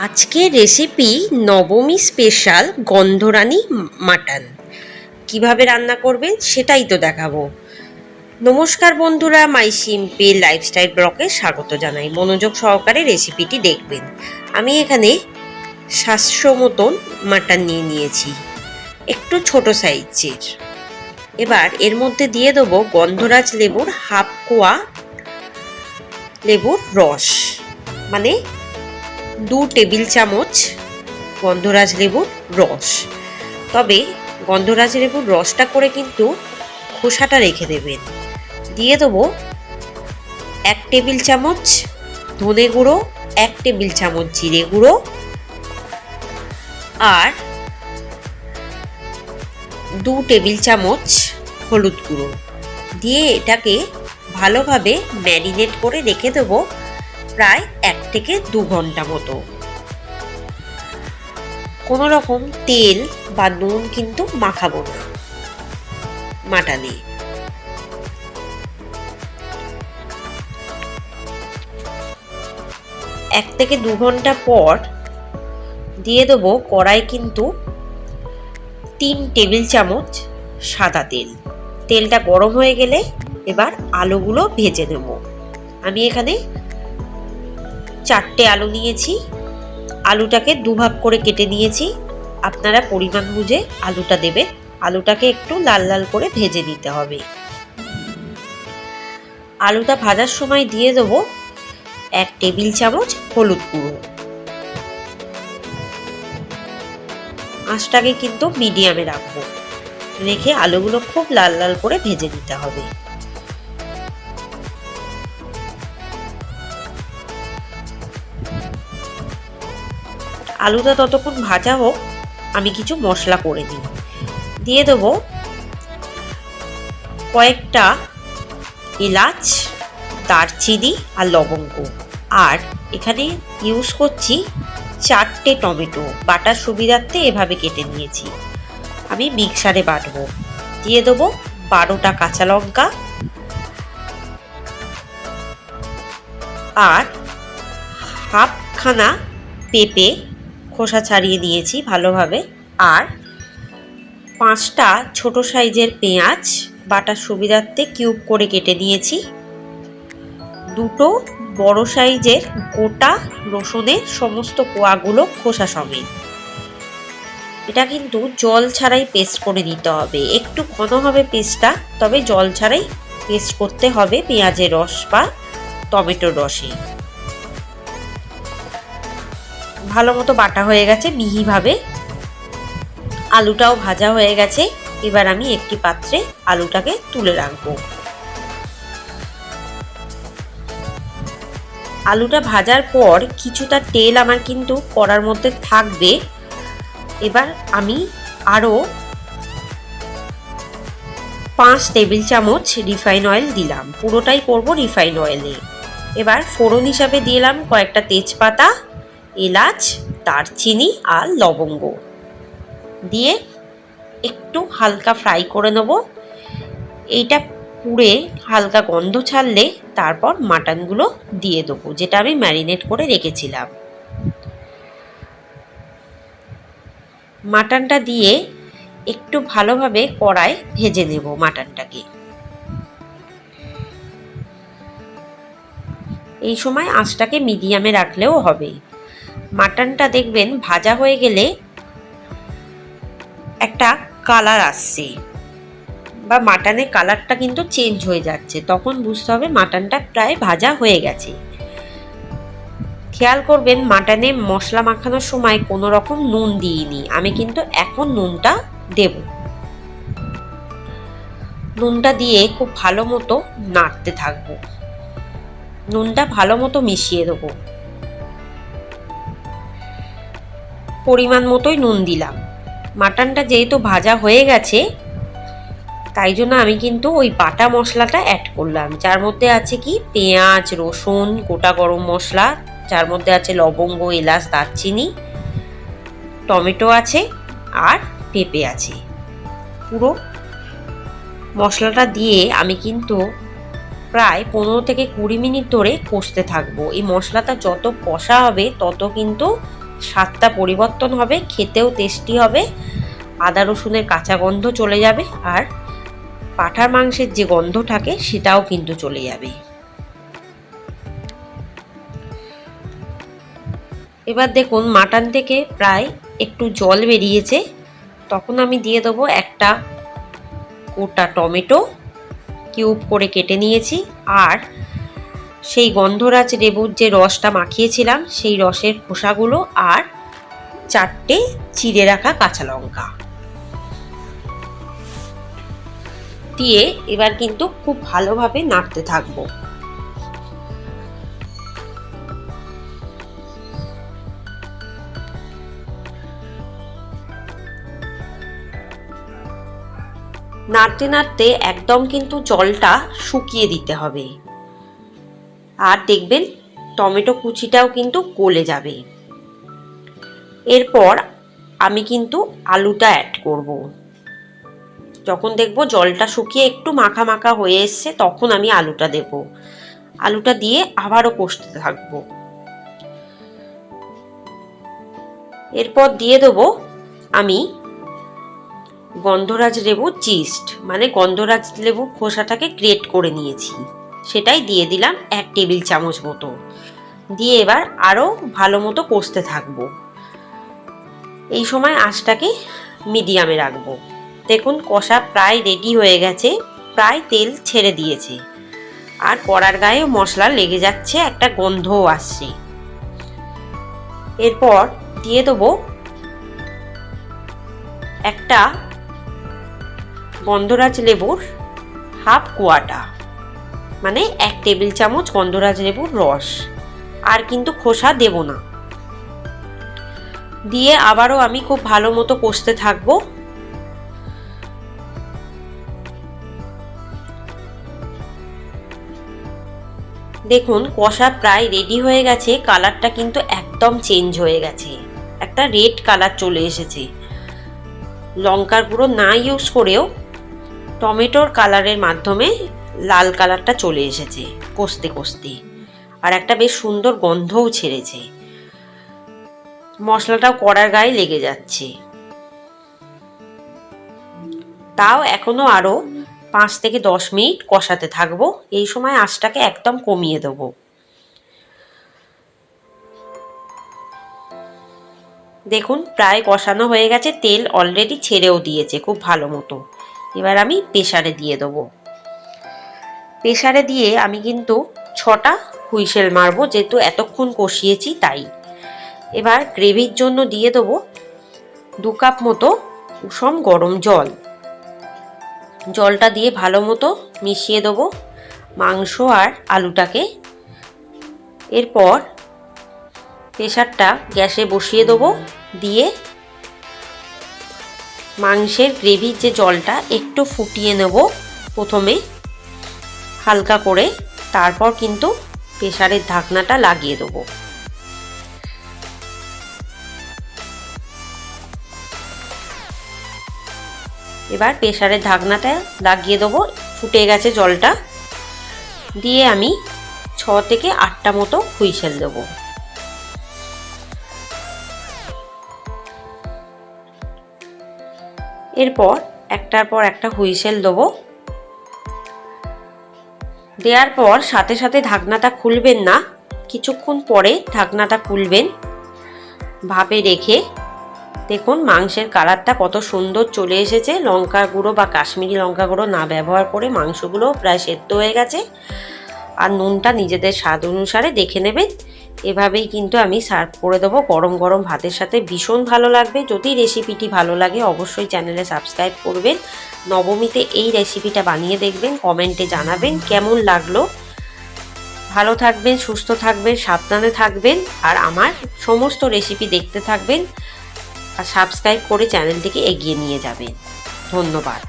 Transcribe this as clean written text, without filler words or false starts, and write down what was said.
আজকে রেসিপি নবমী special গন্ধরানি mutton. কিভাবে রান্না করবেন সেটাই তো দেখাবো। নমস্কার বন্ধুরা, মাই সিম্পল লাইফস্টাইল ব্লগে স্বাগত জানাই। মনোযোগ সহকারে রেসিপিটি দেখবেন। আমি এখানে 700 মতন মাটন নিয়ে নিয়েছি, একটু ছোট সাইজের। এবার এর মধ্যে দিয়ে দেবো গন্ধরাজ লেবুর হাফ কোয়া লেবুর রস, মানে 2 টেবিল চামচ গন্ধরাজ লেবুর রস। তবে গন্ধরাজ লেবুর রসটা করে কিন্তু খোসাটা রেখে দেবেন। দিয়ে দেবো 1 টেবিল চামচ ধনে গুঁড়ো, 1 টেবিল চামচ জিরে গুঁড়ো, আর 2 টেবিল চামচ হলুদ গুঁড়ো দিয়ে এটাকে ভালোভাবে ম্যারিনেট করে রেখে দেবো প্রায় 1 থেকে 2 ঘন্টা মতো। কোনো রকম তেল বা নুন কিন্তু মাখাবো না মাটনে। 1 থেকে 2 ঘন্টা পর দিয়ে দেবো কড়াই কিন্তু 3 টেবিল চামচ সাদা তেল। তেলটা গরম হয়ে গেলে এবার আলুগুলো ভেজে নেব। আমি এখানে 4টে আলু নিয়েছি। আলুটাকে দুভাগ করে কেটে নিয়েছি। আপনারা পরিমাণ বুঝে আলুটা দেবেন। আলুটাকে একটু লাল লাল করে ভেজে নিতে হবে। আলুটা ভাজার সময় দিয়ে দেবো 1 টেবিল চামচ হলুদ গুঁড়ো। আঁচটাকে কিন্তু মিডিয়ামে রাখবো, রেখে আলুগুলো খুব লাল লাল করে ভেজে নিতে হবে। আলুটা ততক্ষণ ভাজা হোক, আমি কিছু মশলা করে নিই। দিয়ে দেবো কয়েকটা এলাচ, দারচিনি আর লবঙ্গ। আর এখানে ইউজ করছি 4টে টমেটো, বাটার সুবিধার্থে এভাবে কেটে নিয়েছি। আমি মিক্সারে বাটবো। দিয়ে দেবো 12টা কাঁচা লঙ্কা আর হাফখানা পেঁপে খোসা ছাড়িয়ে নিয়েছি ভালোভাবে, আর 5টা ছোট সাইজের পেঁয়াজ বাটার সুবিধার্থে কিউব করে কেটে নিয়েছি। 2টো বড় সাইজের গোটা রসুনের সমস্ত কোয়াগুলো খোসা সমেত। এটা কিন্তু জল ছাড়াই পেস্ট করে নিতে হবে। একটু ঘন হবে পেস্টটা, তবে জল ছাড়াই পেস্ট করতে হবে পেঁয়াজের রস বা টমেটোর রসে। ভালো মতো বাটা হয়ে গেছে মিহিভাবে। আলুটাও ভাজা হয়ে গেছে। এবার আমি একটি পাত্রে আলুটাকে তুলে রাখবো। আলুটা ভাজার পর কিছুটা তেল আমার কিন্তু কড়ার মধ্যে থাকবে। এবার আমি আরও 5 টেবিল চামচ রিফাইন অয়েল দিলাম। পুরোটাই করব রিফাইন অয়েলে। এবার ফোড়ন হিসাবে দিলাম কয়েকটা তেজপাতা, এলাচ, দারচিনি আর লবঙ্গ দিয়ে একটু হালকা ফ্রাই করে নেব। এইটা পুড়ে হালকা গন্ধ ছাড়লে তারপর মাটনগুলো দিয়ে দেবো, যেটা আমি ম্যারিনেট করে রেখেছিলাম। মাটনটা দিয়ে একটু ভালোভাবে কড়ায় ভেজে নেব মাটনটাকে। এই সময় আঁচটাকে মিডিয়ামে রাখলেও হবে। মাটনটা দেখবেন ভাজা হয়ে গেলে একটা কালার আসছে বা মাটনের কালারটা কিন্তু চেঞ্জ হয়ে যাচ্ছে, তখন বুঝতে হবে মাটনটা প্রায় ভাজা হয়ে গেছে। খেয়াল করবেন মাটনে মশলা মাখানোর সময় কোনো রকম নুন দিইনি। আমি কিন্তু এখন নুনটা দেব। নুনটা দিয়ে খুব ভালো মতো নাড়তে থাকবো। নুনটা ভালো মতো মিশিয়ে দেবো। পরিমাণ মতোই নুন দিলাম। মাটনটা যেহেতু ভাজা হয়ে গেছে, তাই জন্য আমি কিন্তু ওই বাটা মশলাটা অ্যাড করলাম, যার মধ্যে আছে কি পেঁয়াজ, রসুন, গোটা গরম মশলা, যার মধ্যে আছে লবঙ্গ, এলাচ, দারচিনি, টমেটো আছে আর পেঁপে আছে। পুরো মশলাটা দিয়ে আমি কিন্তু প্রায় 15 থেকে 20 মিনিট ধরে কষতে থাকবো। এই মশলাটা যত কষা হবে তত কিন্তু স্বাদটা পরিবর্তন হবে, খেতেও টেস্টি হবে, আদা রসুনের কাঁচা গন্ধ চলে যাবে, আর পাঁঠার মাংসের যে গন্ধ থাকে সেটাও কিন্তু চলে যাবে। এবার দেখুন মাটন থেকে প্রায় একটু জল বেরিয়েছে, তখন আমি দিয়ে দেবো একটা গোটা টমেটো কিউব করে কেটে নিয়েছি, আর সেই গন্ধরাজ লেবুর যে রসটা মাখিয়েছিলাম সেই রসের খোসাগুলো, আর 4টে চিড়ে রাখা কাঁচা লঙ্কা দিয়ে এবার কিন্তু খুব ভালোভাবে নাড়তে থাকবো। নাড়তে নাড়তে একদম কিন্তু জলটা শুকিয়ে দিতে হবে, আর দেখবেন টমেটো কুচিটাও কিন্তু গলে যাবে। এরপর আমি কিন্তু আলুটা অ্যাড করব। যখন দেখবো জলটা শুকিয়ে একটু মাখা মাখা হয়ে এসছে তখন আমি আলুটা দেব। আলুটা দিয়ে আবারও কষতে থাকবো। এরপর দিয়ে দেবো আমি গন্ধরাজ লেবুর জিস্ট, মানে গন্ধরাজ লেবুর খোসাটাকে গ্রেট করে নিয়েছি, সেটাই দিয়ে দিলাম 1 টেবিল চামচ মতো। দিয়ে এবার আরও ভালো মতো কষতে থাকবো। এই সময় আঁচটাকে মিডিয়ামে রাখবো। দেখুন কষা প্রায় রেডি হয়ে গেছে, প্রায় তেল ছেড়ে দিয়েছে, আর কড়ার গায়ে মশলা লেগে যাচ্ছে, একটা গন্ধও আসছে। এরপর দিয়ে দেবো একটা গন্ধরাজ লেবুর হাফ কোয়াটা, মানে 1 টেবিল চামচ গন্ধরাজ লেবুর রস, আর কিন্তু খোসা দেব না। দিয়ে আবারও আমি খুব ভালো মতো কষতে থাকবো। দেখুন কষা প্রায় রেডি হয়ে গেছে, কালারটা কিন্তু একদম চেঞ্জ হয়ে গেছে, একটা রেড কালার চলে এসেছে। লঙ্কার গুঁড়ো না ইউজ করেও টমেটোর কালারের মাধ্যমে লাল কালারটা চলে এসেছে কষতে কষতে, আর একটা বেশ সুন্দর গন্ধও ছেড়েছে। মশলাটাও কড়ার গায়ে লেগে যাচ্ছে। তাও এখনো আরো 5 থেকে 10 মিনিট কষাতে থাকবো। এই সময় আঁচটাকে একদম কমিয়ে দেবো। দেখুন প্রায় কষানো হয়ে গেছে, তেল অলরেডি ছেড়েও দিয়েছে খুব ভালো মতো। এবার আমি প্রেসারে দিয়ে দেবো। প্রেসারে দিয়ে আমি কিন্তু 6টা হুইসেল মারবো, যেহেতু এতক্ষণ কষিয়েছি তাই। এবার গ্রেভির জন্য দিয়ে দেবো 2 কাপ মতো উষম গরম জল। জলটা দিয়ে ভালো মতো মিশিয়ে দেবো মাংস আর আলুটাকে। এরপর প্রেসারটা গ্যাসে বসিয়ে দেবো, দিয়ে মাংসের গ্রেভির যে জলটা একটু ফুটিয়ে নেব প্রথমে হালকা করে, তারপর কিন্তু প্রেসারের ঢাকনাটা লাগিয়ে দেবো। এবার প্রেসারের ঢাকনাটা লাগিয়ে দেবো, ফুটে গেছে জলটা। দিয়ে আমি 6 থেকে 8টা মতো হুইসেল দেবো। এরপর একটার পর একটা হুইসেল দেবো। দেওয়ার পর সাথে সাথে ঢাকনাটা খুলবেন না, কিছুক্ষণ পরে ঢাকনাটা খুলবেন ভাপে রেখে। দেখুন মাংসের কালারটা কত সুন্দর চলে এসেছে। লঙ্কা গুঁড়ো বা কাশ্মীরি লঙ্কা গুঁড়ো না ব্যবহার করে মাংসগুলো প্রায় সেদ্ধ হয়ে গেছে। আর নুনটা নিজেদের স্বাদ অনুসারে দেখে নেবেন। এভাবেই কিন্তু আমি সার্ভ করে দেবো গরম গরম ভাতের সাথে, ভীষণ ভালো লাগবে। যদি রেসিপিটি ভালো লাগে অবশ্যই চ্যানেলে সাবস্ক্রাইব করবেন। নবমীতে এই রেসিপিটা বানিয়ে দেখবেন, কমেন্টে জানাবেন কেমন লাগলো। ভালো থাকবেন, সুস্থ থাকবেন, সাবধানে থাকবেন, আর আমার সমস্ত রেসিপি দেখতে থাকবেন, আর সাবস্ক্রাইব করে চ্যানেলটিকে এগিয়ে নিয়ে যাবেন। ধন্যবাদ।